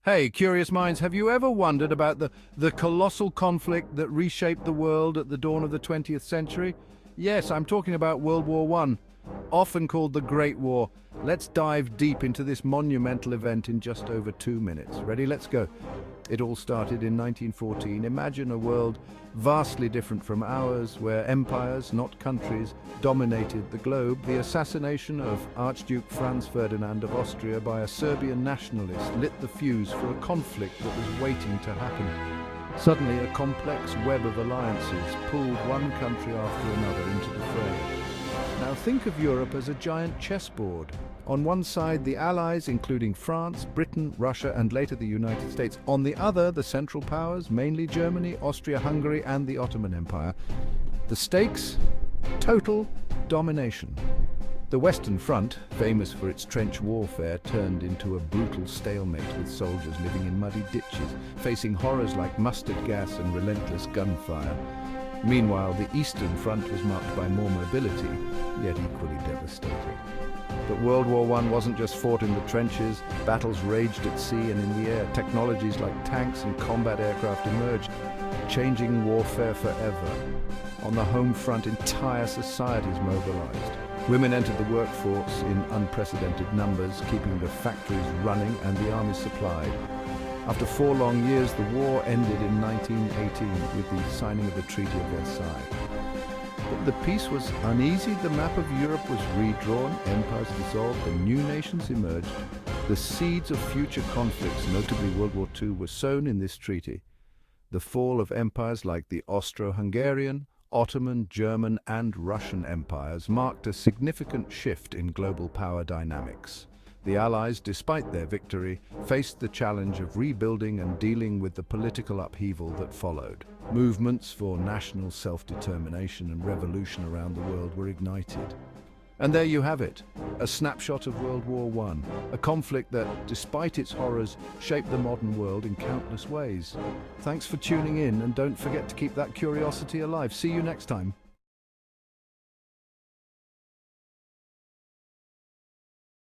Hey, curious minds, have you ever wondered about the colossal conflict that reshaped the world at the dawn of the 20th century? Yes, I'm talking about World War I, often called the Great War. Let's dive deep into this monumental event in just over 2 minutes. Ready? Let's go. It all started in 1914. Imagine a world vastly different from ours, where empires, not countries, dominated the globe. The assassination of Archduke Franz Ferdinand of Austria by a Serbian nationalist lit the fuse for a conflict that was waiting to happen. Suddenly, a complex web of alliances pulled one country after another into the fray. Now think of Europe as a giant chessboard. On one side, the Allies, including France, Britain, Russia, and later the United States. On the other, the Central Powers, mainly Germany, Austria-Hungary, and the Ottoman Empire. The stakes? Total domination. The Western Front, famous for its trench warfare, turned into a brutal stalemate with soldiers living in muddy ditches, facing horrors like mustard gas and relentless gunfire. Meanwhile, the Eastern Front was marked by more mobility, yet equally devastating. But World War I wasn't just fought in the trenches. Battles raged at sea and in the air. Technologies like tanks and combat aircraft emerged, changing warfare forever. On the home front, entire societies mobilized. Women entered the workforce in unprecedented numbers, keeping the factories running and the armies supplied. After 4 long years, the war ended in 1918 with the signing of the Treaty of Versailles. But the peace was uneasy. The map of Europe was redrawn, empires dissolved, and new nations emerged. The seeds of future conflicts, notably World War II, were sown in this treaty. The fall of empires like the Austro-Hungarian, Ottoman, German, and Russian empires marked a significant shift in global power dynamics. The Allies, despite their victory, faced the challenge of rebuilding and dealing with the political upheaval that followed. Movements for national self-determination and revolution around the world were ignited. And there you have it, a snapshot of World War I, a conflict that, despite its horrors, shaped the modern world in countless ways. Thanks for tuning in, and don't forget to keep that curiosity alive. See you next time.